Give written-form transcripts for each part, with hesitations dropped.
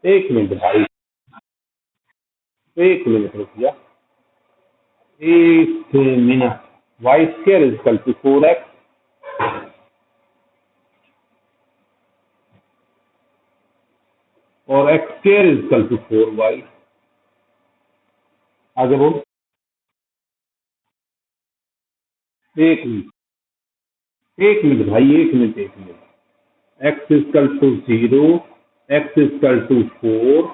एक मिनट भाई, एक मिनट रुकिया, एक minute. Y square is equal to 4x और x square is equal to 4y। आगे बोल। एक मिनट, एक मिनट भाई, एक मिनट, एक minute. X is equal to 0, x is equal to 4,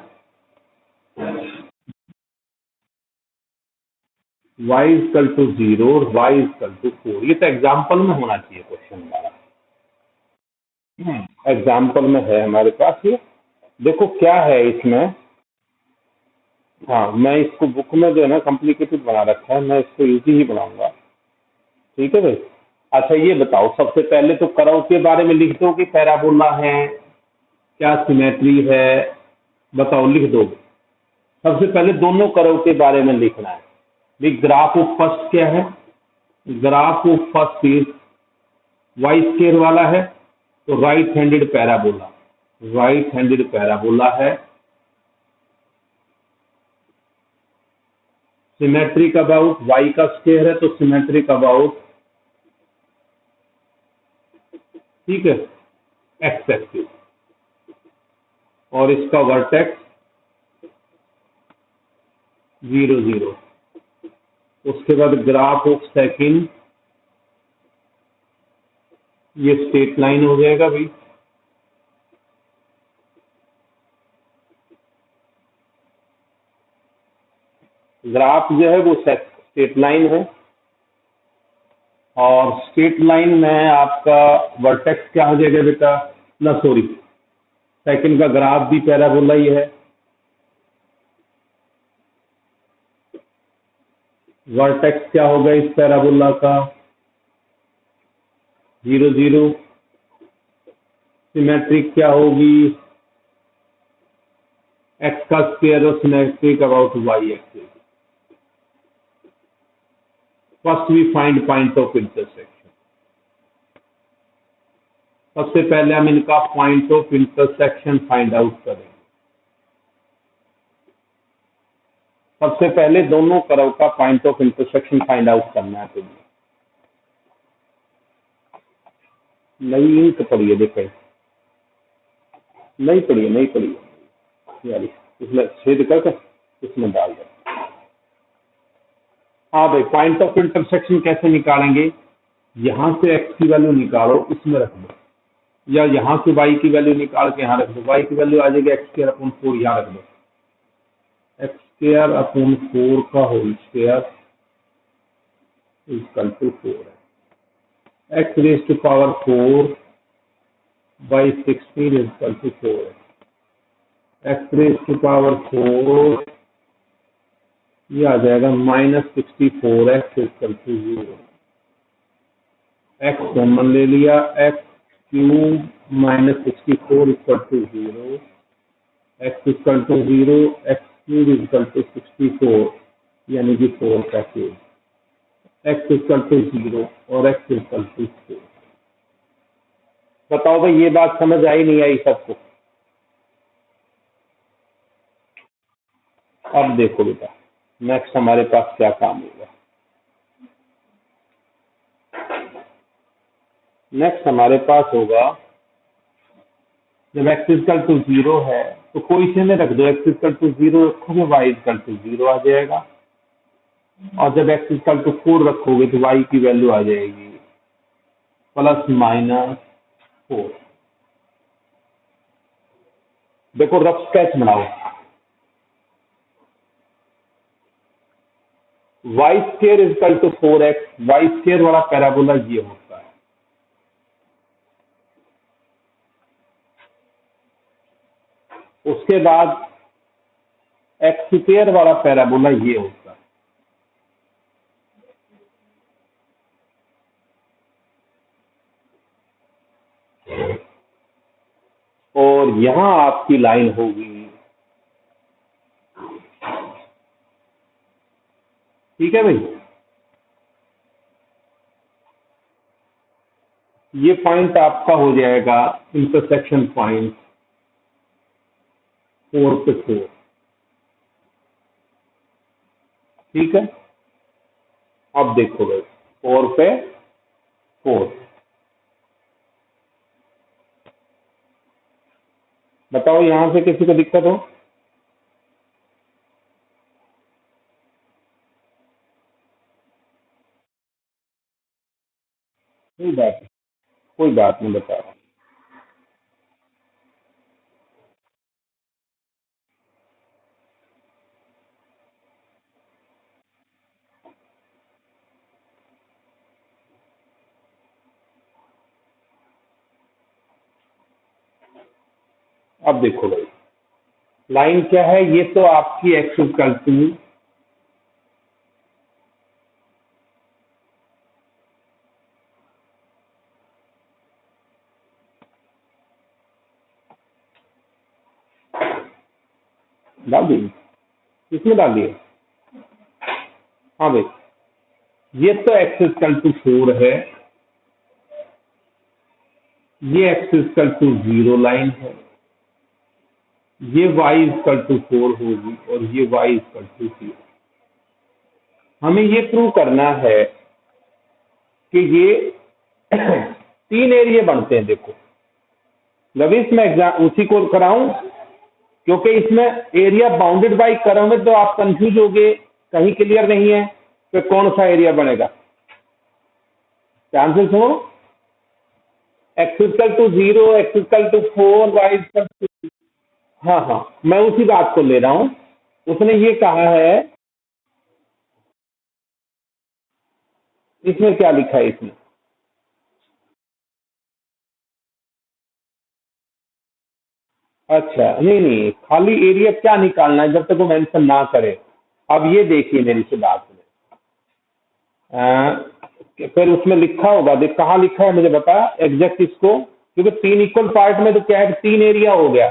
y is equal to 0 और वाई इज इक्वल टू 4। ये तो एग्जाम्पल में होना चाहिए क्वेश्चन हमारा। एग्जाम्पल में है हमारे पास ये। देखो क्या है इसमें। हाँ, मैं इसको बुक में जो है ना कॉम्प्लिकेटेड बना रखा है, मैं इसको इजी ही बनाऊंगा। ठीक है भाई। अच्छा ये बताओ, सबसे पहले तो कर्व के बारे में लिख दो कि पैराबोला है, क्या सिमेट्री है, बताओ, लिख दो। सबसे पहले दोनों कर्व के बारे में लिखना है। भी ग्राफ ऑफ फर्स्ट क्या है? Graph of first is y square वाला है, तो right handed parabola, right handed parabola है। सिमेट्रिक अबाउट वाई का स्क्वायर है, तो सिमेट्रिक अबाउट, ठीक है, एक्स एक्सिस। और इसका वर्टेक्स 0 0। उसके बाद ग्राफ ऑफ सेकंड, ये स्ट्रेट लाइन हो जाएगा भाई। ग्राफ जो है वो स्ट्रेट लाइन है, और स्ट्रेट लाइन में आपका वर्टेक्स क्या हो जाएगा बेटा? ना सॉरी, सेकंड का ग्राफ भी पैराबोला ही है। वर्टेक्स क्या होगा इस पैराबोला का? 0 0। सिमेट्रिक क्या होगी? एक्स का स्क्वायर और symmetric about y axis. First we find point of intersection. सबसे पहले हम इनका point of intersection find out करेंगे। सबसे पहले दोनों कर्व का point of intersection find out करना है तुम्हें। नई लिंक पढ़िए, देखो नहीं पढ़िए, नहीं पढ़िए यार, इसमें छेद करके इसमें डाल दो। हाँ भाई, पॉइंट ऑफ इंटरसेक्शन कैसे निकालेंगे? यहाँ से एक्स की वैल्यू निकालो, इसमें रख दो, या यहाँ से वाई की वैल्यू निकाल के यहाँ रख दो। वाई की वैल्यू आ जाएगी एक्स स्क्वायर अपॉन 4, यहाँ रख दो। एक्स स्क्वायर अपॉन 4 का होल स्क्वायर इक्वल टू 4 है। X raise to power 4 by 16 equal to 4 है। एक्स रेज टू पावर 4, ये आ जाएगा -64 x equal to 0। X common ले लिया, x cube -64 equal to 0, x equal to 0, x cube equal to 64, यानी कि 4 का क्यूब। एक्स इक्वल टू 0 और एक्स इक्वल टू 4। बताओ भाई, ये बात समझ आई नहीं आई सबको? अब देखो बेटा, नेक्स्ट हमारे पास क्या काम होगा। नेक्स्ट हमारे पास होगा, जब एक्स इक्वल टू 0 है तो कोई से में रख दो, एक्स इक्वल टू 0 रखोगे वाई इक्वल टू 0 आ जाएगा। और जब एक्स इक्वल टू 4 रखोगे तो वाई की वैल्यू आ जाएगी +-4। देखो रफ स्केच बनाओ। Y square equal to 4x, y square वाला पैराबोला ये होता है। उसके बाद एक्स स्क्वायर वाला पैराबोला ये होता है। और यहां आपकी लाइन होगी, ठीक है भाई। ये पॉइंट आपका हो जाएगा इंटरसेक्शन पॉइंट 4 पे 4। ठीक है, अब देखो भाई 4 पे 4, बताओ यहां से किसी को दिक्कत हो? कोई बात नहीं, कोई बात नहीं, बता रहा हूं। अब देखो भाई लाइन क्या है, ये तो आपकी एक्स इक्वल टू, डाल दी, इसमें डाल दिए। हाँ भाई, ये तो एक्स इक्वल टू 4 है, ये एक्स इक्वल टू 0 लाइन है, ये वाई इक्वल टू 4 होगी और ये वाई इक्वल टू 0। हमें ये प्रूव करना है कि ये तीन एरिया बनते हैं। देखो लविश मैं एग्जाम उसी को कराऊं, क्योंकि इसमें एरिया बाउंडेड बाई कर्व में तो आप कंफ्यूज हो गए, कहीं क्लियर नहीं है कि कौन सा एरिया बनेगा। ध्यान से सुनो, x equal to 0, x equal to 4, y equal to, हाँ हाँ, मैं उसी बात को ले रहा हूं। उसने ये कहा है, इसमें क्या लिखा है इसमें, अच्छा नहीं नहीं, खाली एरिया क्या निकालना है जब तक वो मेंशन ना करे। अब ये देखिए मेरी से बात में, फिर उसमें लिखा होगा, देख कहाँ लिखा है मुझे बता एग्जैक्ट इसको, क्योंकि तीन इक्वल पार्ट में तो क्या है, तीन एरिया हो गया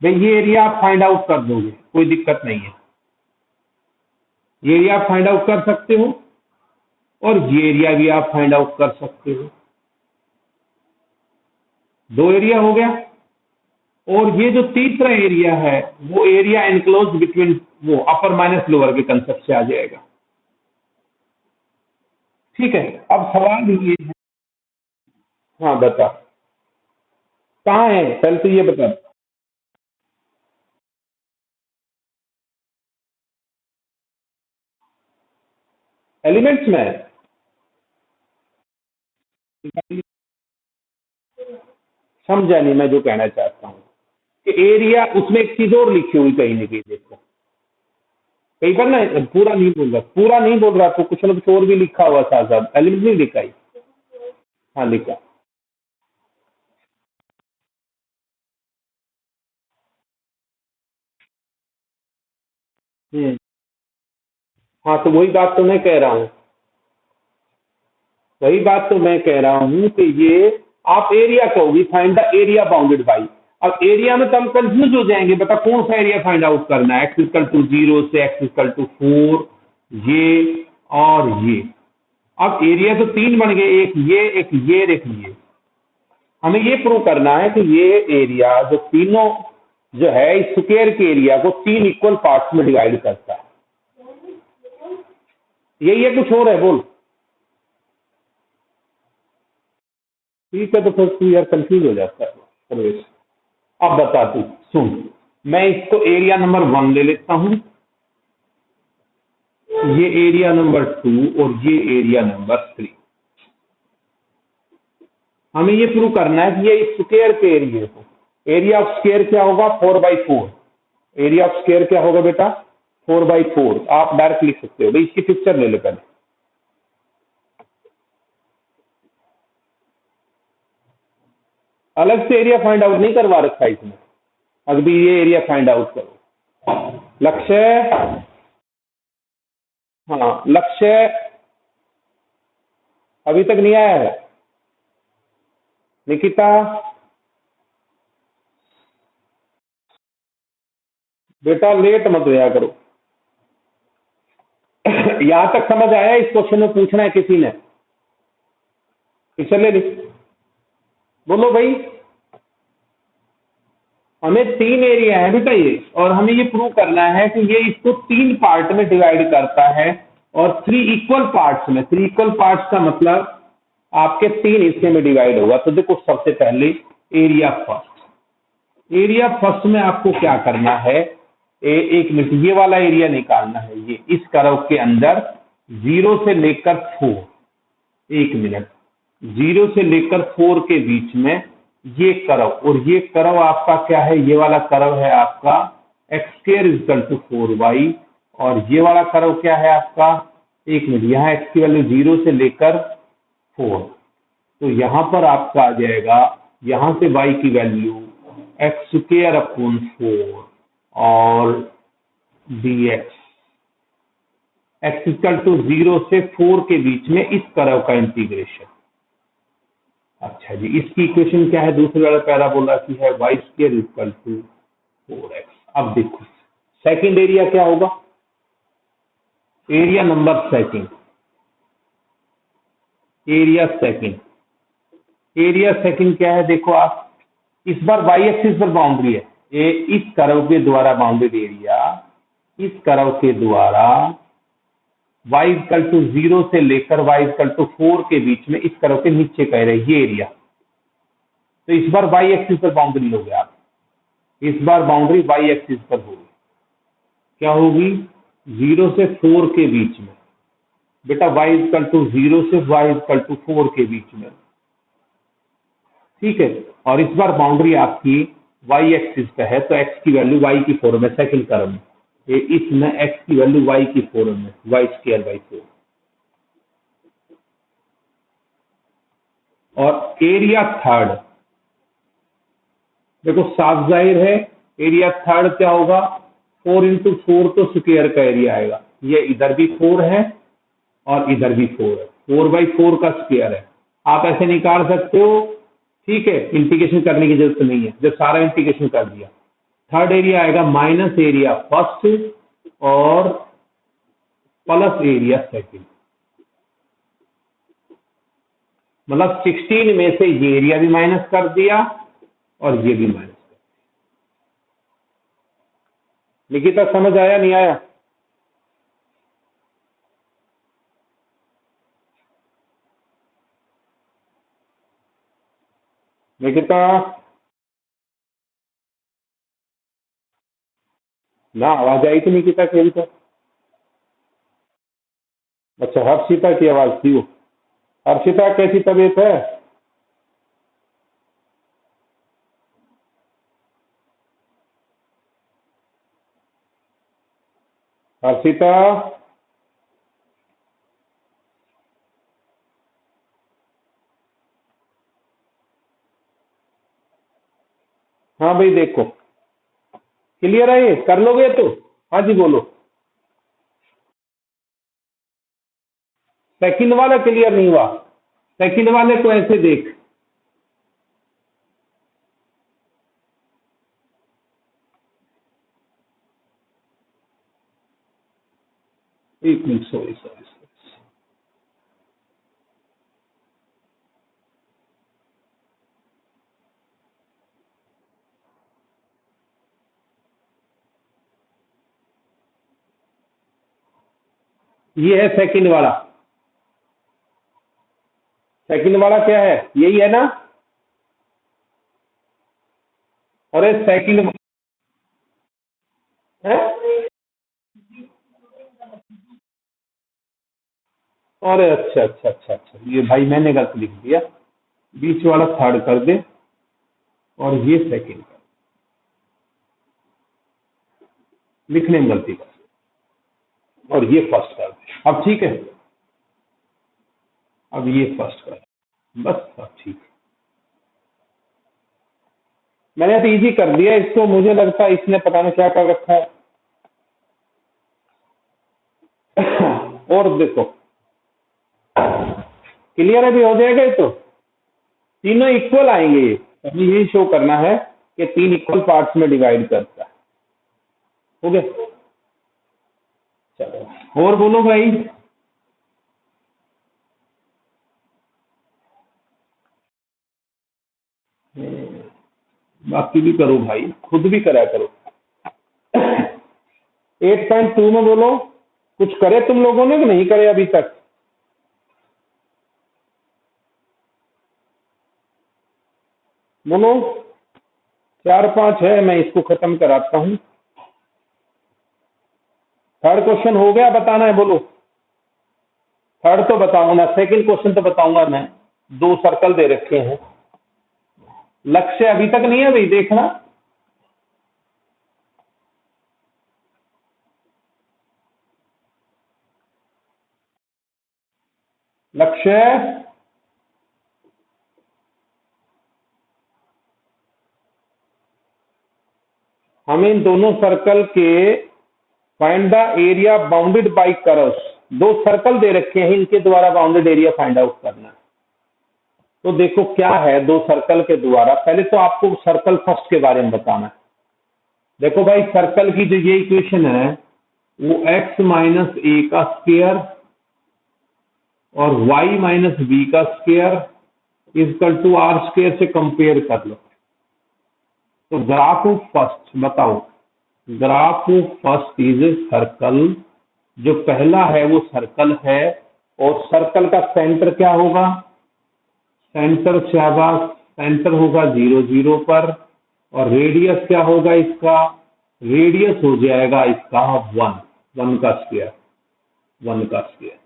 भाई। ये एरिया आप फाइंड आउट कर दोगे, कोई दिक्कत नहीं है, ये एरिया आप फाइंड आउट कर सकते हो और ये एरिया भी आप फाइंड आउट कर सकते हो। दो एरिया हो गया, और ये जो तीसरा एरिया है वो एरिया एनक्लोज बिटवीन वो अपर माइनस लोअर के कंसेप्ट से आ जाएगा। ठीक है, अब सवाल ये है, हाँ बता कहाँ है, पहले तो ये बता। एलिमेंट्स में समझा नहीं मैं जो कहना चाहता हूँ कि एरिया, उसमें एक चीज और लिखी हुई कहीं नहीं कहीं, देखो कई बार ना पूरा नहीं बोल रहा, पूरा नहीं बोल रहा तो कुछ ना कुछ और भी लिखा हुआ साथ साथ, एलिमेंट नहीं लिखा ही। हाँ लिखा। हम्म, हाँ तो वही बात तो मैं कह रहा हूँ, वही बात तो मैं कह रहा हूँ कि ये आप एरिया कहोगे, find the area bounded by. अब एरिया में तो हम कंफ्यूज हो जाएंगे, बता कौन सा एरिया फाइंड आउट करना है, एक्स इक्वल टू 0 से एक्स इक्वल टू 4, ये और ये। अब एरिया तो तीन बन गए, एक ये एक ये एक ये। हमें ये प्रूव करना है कि ये एरिया जो तीनों जो है इस स्क्वायर के एरिया को तीन इक्वल पार्ट्स में डिवाइड करता है। यही है, कुछ और है बोल। ठीक है, तो फिर तू यार कंफ्यूज हो जाता है प्रवेश। अब बता तू, सुन, मैं इसको एरिया नंबर 1 ले लेता हूं, ये एरिया नंबर 2 और ये एरिया नंबर 3। हमें ये प्रूव करना है कि ये स्क्वायर के एरिया को, एरिया ऑफ स्क्वायर क्या होगा, 4/4। एरिया ऑफ स्क्वायर क्या होगा बेटा, 4/4। आप डायरेक्ट लिख सकते हो भाई, इसकी पिक्चर ले लो पहले। अलग से एरिया फाइंड आउट नहीं करवा रखा है इसमें, अभी ये एरिया फाइंड आउट करो। लक्ष्य, हाँ लक्ष्य अभी तक नहीं आया है। निकिता बेटा लेट मत दिया करो। यहां तक समझ आया, इस क्वेश्चन में पूछना है किसी ने, पिक्चर ले ली, बोलो भाई। हमें 3 एरिया है बेटा ये, और हमें ये प्रूव करना है कि ये इसको 3 पार्ट में डिवाइड करता है और 3 इक्वल पार्ट्स में। 3 इक्वल पार्ट्स का मतलब आपके 3 हिस्से में डिवाइड होगा। तो देखो सबसे पहले एरिया फर्स्ट। एरिया फर्स्ट में आपको क्या करना है, एक मिनट, ये वाला एरिया निकालना है। ये इस कर्व के अंदर 0 से लेकर 4, एक मिनट, 0 से लेकर 4 के बीच में ये कर्व, और ये कर्व आपका क्या है, ये वाला कर्व है आपका x square equal to 4y, और ये वाला कर्व क्या है आपका, एक मिनट, यहाँ एक्स की वैल्यू 0 से लेकर 4, तो यहां पर आपका आ जाएगा, यहां से y की वैल्यू एक्स स्क्वायर अपॉन 4 और dx, एक्स इक्वल टू 0 से 4 के बीच में इस कर्व का इंटीग्रेशन। अच्छा जी, इसकी इक्वेशन क्या है, दूसरे वाला पैराबोला की है Y square equal to 4x। अब देखो सेकंड एरिया क्या होगा, area number second, area second, area second क्या है, देखो आप, इस बार वाई एक्सिस पर बाउंड्री है, ये इस कर्व के द्वारा बाउंडेड एरिया, इस कर्व के द्वारा y इक्वल टू 0 से लेकर y इक्वल टू 4 के बीच में इस कर्व के नीचे कह रहे ये एरिया। तो इस बार y एक्सिस पर बाउंड्री लोगे आप, इस बार बाउंड्री y एक्सिस पर होगी, क्या होगी, 0 से 4 के बीच में बेटा, y इक्वल टू 0 से y इक्वल टू 4 के बीच में, ठीक है। और इस बार बाउंड्री आपकी y एक्सिस पे है, तो x की वैल्यू y की फॉर्म में सेकंड कर्व में, इसमें x की वैल्यू y की फॉर्म में y स्क्वायर बाई 4। और एरिया थर्ड, देखो साफ जाहिर है, एरिया थर्ड क्या होगा, 4 इंटू 4 तो स्क्वायर का एरिया आएगा, ये इधर भी 4 है और इधर भी 4 है, 4/4 का स्क्वायर है। आप ऐसे निकाल सकते हो, ठीक है, इंटीग्रेशन करने की जरूरत नहीं है, जब सारा इंटीग्रेशन कर दिया। थर्ड एरिया आएगा माइनस एरिया फर्स्ट और प्लस एरिया सेकंड, मतलब 16 में से ये एरिया भी माइनस कर दिया और ये भी माइनस कर दिया। निकिता समझ आया नहीं आया, निकिता ना आवाज आई थी निकिता की अभी तक। अच्छा, हर्षिता की आवाज थी वो। हर्षिता कैसी तबीयत है, हर्षिता? हाँ भाई देखो, क्लियर है, ये कर लोगे तो? हाँ जी बोलो। सेकंड वाला क्लियर नहीं हुआ, सेकंड वाले को ऐसे देख, एक मिनट, सॉरी सॉरी सॉरी, ये है सेकंड वाला। सेकंड वाला क्या है, यही है ना, और ये सेकंड है, अरे अच्छा अच्छा अच्छा अच्छा, ये भाई मैंने गलत लिख दिया, बीच वाला थर्ड कर दे और ये सेकंड कर, लिखने में गलती कर, और ये फर्स्ट कर दे। अब ठीक है, अब ये फर्स्ट कर, बस अब ठीक है। मैंने तो इजी कर दिया इसको, मुझे लगता है इसने पता नहीं क्या कर रखा है। और देखो क्लियर है भी, हो जाएगा ये तो, तीनों इक्वल आएंगे, ये हमें यही शो करना है कि 3 इक्वल पार्ट्स में डिवाइड करता है। हो गया, चलो और बोलो भाई। बाकी भी करो भाई, खुद भी करा करो। 8.2 में बोलो, कुछ करे तुम लोगों ने कि नहीं करे अभी तक? बोलो। 4-5 है, मैं इसको खत्म कराता हूँ। थर्ड क्वेश्चन हो गया, बताना है बोलो। थर्ड तो बताऊंगा ना, सेकंड क्वेश्चन तो बताऊंगा मैं। 2 सर्कल दे रखे हैं, लक्ष्य अभी तक नहीं है भाई, देखना। लक्ष्य हमें इन दोनों सर्कल के find the area bounded by curves. 2 circle दे रखे हैं, इनके द्वारा बाउंडेड एरिया फाइंड आउट करना है। तो देखो क्या है 2 सर्कल के द्वारा। पहले तो आपको सर्कल फर्स्ट के बारे में बताना है। देखो भाई, सर्कल की जो ये इक्वेशन है वो x माइनस ए का स्क्वायर और y माइनस बी का square equal to r square से कंपेयर कर लो। तो ग्राफ ऑफ फर्स्ट बताओ। Graph of first is a circle. जो पहला है वो सर्कल है, और सर्कल का सेंटर क्या होगा? सेंटर शाबाश, सेंटर होगा 0 0 पर, और रेडियस क्या होगा इसका? रेडियस हो जाएगा इसका 1 का स्क्वायर, 1 का स्क्वायर।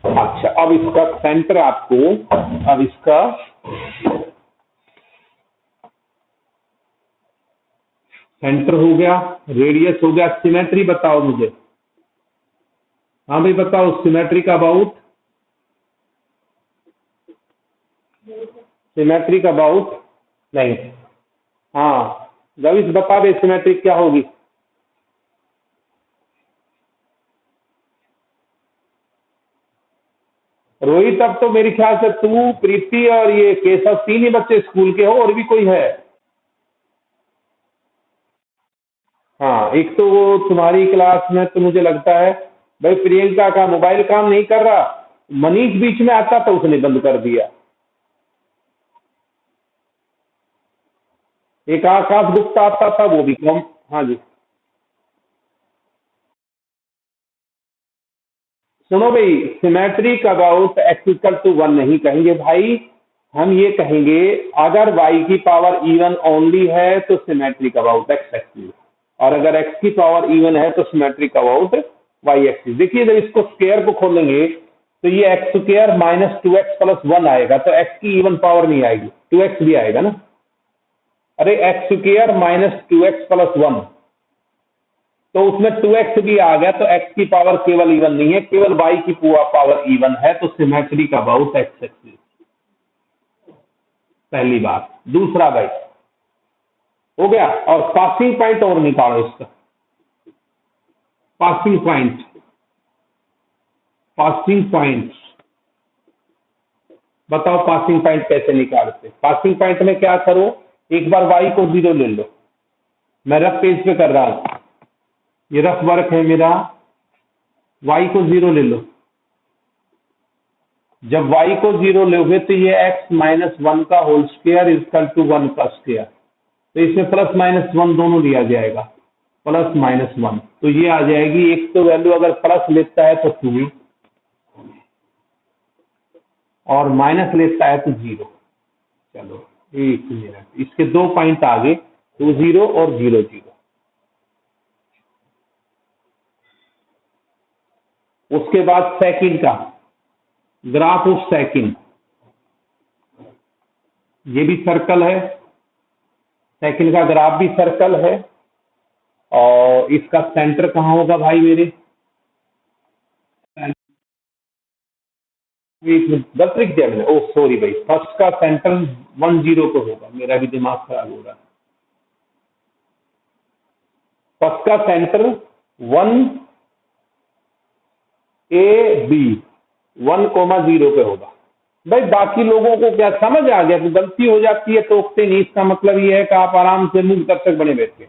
अच्छा, अब इसका सेंटर आपको, अब इसका सेंटर हो गया, रेडियस हो गया, सिमेट्री बताओ मुझे। हाँ भाई बताओ, सिमेट्री का अबाउट, सिमेट्री का अबाउट नहीं। हाँ रविश बता दे, सिमेट्री क्या होगी? रोहित, अब तो मेरे ख्याल से तू, प्रीति और ये केशव 3 ही बच्चे स्कूल के हो, और भी कोई है? हाँ, एक तो वो तुम्हारी क्लास में तो मुझे लगता है भाई प्रियंका का मोबाइल काम नहीं कर रहा। मनीष बीच में आता था, उसने बंद कर दिया। एक आकाश गुप्ता आता था, वो भी कम। हाँ जी, सुनो भाई, सिमेट्री का अबाउट एक्स इक्वल टू 1 नहीं कहेंगे भाई, हम ये कहेंगे अगर y की पावर इवन ओनली है तो सिमेट्री का अबाउट एक्स एक्सिस, और अगर x की पावर इवन है तो सिमेट्री का अबाउट y एक्सिस। देखिए जब इसको स्क्वायर को खोलेंगे तो ये x square minus 2x plus 1 आएगा, तो x की इवन पावर नहीं आएगी, 2x भी आएगा ना। अरे x square minus 2x plus 1, तो उसमें 2x भी आ गया, तो x की पावर केवल इवन नहीं है, केवल y की पूरा पावर इवन है, तो सिमेट्री का अबाउट एक्स एक्सिस। पहली बात। दूसरा भाई हो गया, और पासिंग पॉइंट और निकालो इसका। पासिंग पॉइंट, पासिंग पॉइंट बताओ, पासिंग पॉइंट कैसे निकालते? पासिंग पॉइंट में क्या करो, एक बार y को 0 ले लो। मैं रफ पेज पे कर रहा हूं, ये रफ वर्क है मेरा। y को 0 ले लो। जब y को 0 लोगे तो ये x माइनस 1 का होल स्क्वायर इक्वल टू 1 का स्क्वायर, तो इसमें प्लस माइनस 1 दोनों लिया जाएगा, प्लस माइनस 1, तो ये आ जाएगी। एक तो वैल्यू अगर प्लस लेता है तो 2, और माइनस लेता है तो 0। चलो एक मिनट, इसके 2 पॉइंट आगे, 2 0 और 0 0। उसके बाद सेकंड का ग्राफ ऑफ सेकंड, ये भी सर्कल है, सेकंड का ग्राफ भी सर्कल है, और इसका सेंटर कहाँ होगा भाई मेरे? एक मिनट, गलत लिख दिया मैंने, ओह सॉरी भाई, फर्स्ट का सेंटर 1 0 को होगा, मेरा भी दिमाग खराब हो रहा है। फर्स्ट का सेंटर 1 ए बी 1,0 पे होगा। भाई बाकी लोगों को क्या समझ आ गया कि गलती हो जाती है टोकते नहीं, इसका मतलब ये है कि आप आराम से मूल दर्शक बने बैठे।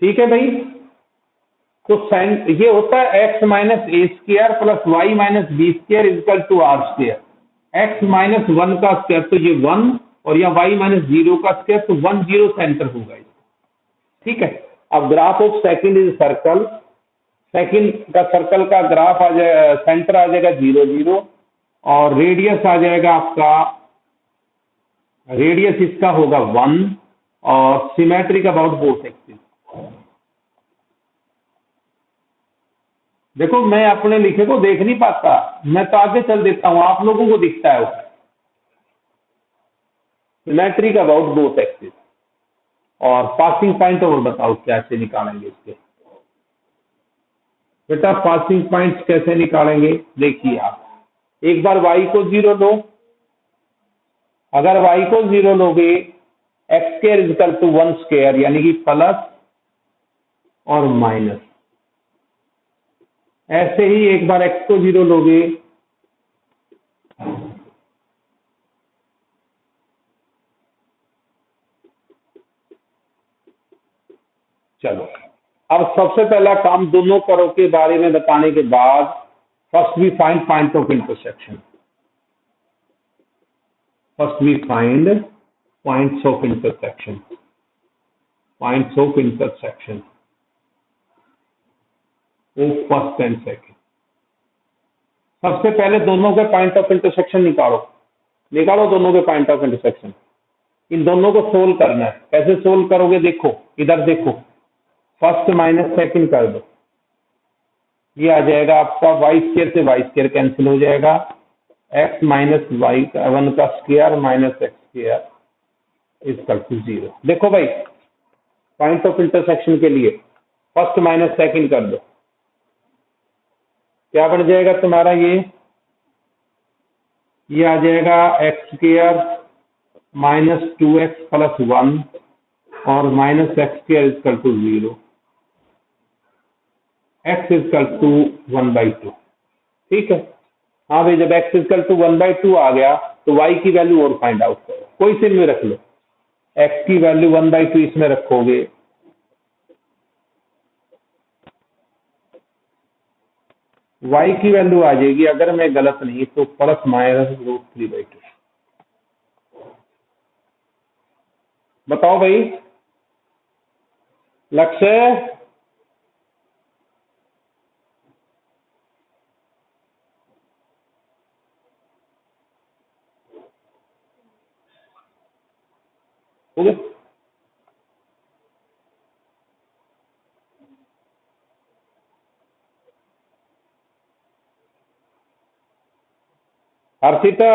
ठीक है भाई, तो ये होता है x minus a square plus y minus b square equal to r square. X minus one का स्क्र तो ये 1 और या वाई माइनस 0 का स्क्र तो 1 0 सेंटर होगा। ठीक है। अब graph of second is circle, second का सर्कल का ग्राफ आ जाएगा, सेंटर आ जाएगा 0 0 और रेडियस आ जाएगा आपका, रेडियस इसका होगा 1 और सिमेट्रिक अबाउट बोथ एक्सिस। देखो मैं अपने लिखे को देख नहीं पाता, मैं तो आगे चल देता हूं, आप लोगों को दिखता है वो। Symmetric about both axis. और पासिंग पॉइंट और बताओ कैसे निकालेंगे इसके। बेटा पासिंग पॉइंट कैसे निकालेंगे, देखिए आप एक बार y को 0 लो, अगर y को 0 लोगे x square equal to 1 square यानी कि प्लस और माइनस। ऐसे ही एक बार x को 0 लोगे, चलो अब सबसे पहला काम दोनों करो के बारे में बताने के बाद first we find point of intersection. First we find points of intersection, points of intersection of first and second. सबसे पहले दोनों के पॉइंट ऑफ इंटरसेक्शन निकालो, निकालो दोनों के पॉइंट ऑफ इंटरसेक्शन। इन दोनों को सोल्व करना है। कैसे सोल्व करोगे, देखो इधर देखो, फर्स्ट माइनस सेकंड कर दो, ये आ जाएगा आपका वाई स्क्र से वाई स्क्र कैंसिल हो जाएगा, एक्स माइनस वाई का 1 का square minus x square equal to 0। देखो भाई पॉइंट ऑफ इंटरसेक्शन के लिए फर्स्ट माइनस सेकंड कर दो, क्या बन जाएगा तुम्हारा, ये आ जाएगा x square minus 2x plus 1 और minus x square equal to 0, x equal to 1/2। ठीक है। हाँ भाई जब एक्स इजकल टू 1/2 आ गया तो वाई की वैल्यू और फाइंड आउट करो, कोई से में रख लो, एक्स की वैल्यू 1/2 इसमें रखोगे, वाई की वैल्यू आ जाएगी, अगर मैं गलत नहीं तो प्लस माइनस √3/2। बताओ भाई लक्ष्य, हो गया? हर्षिता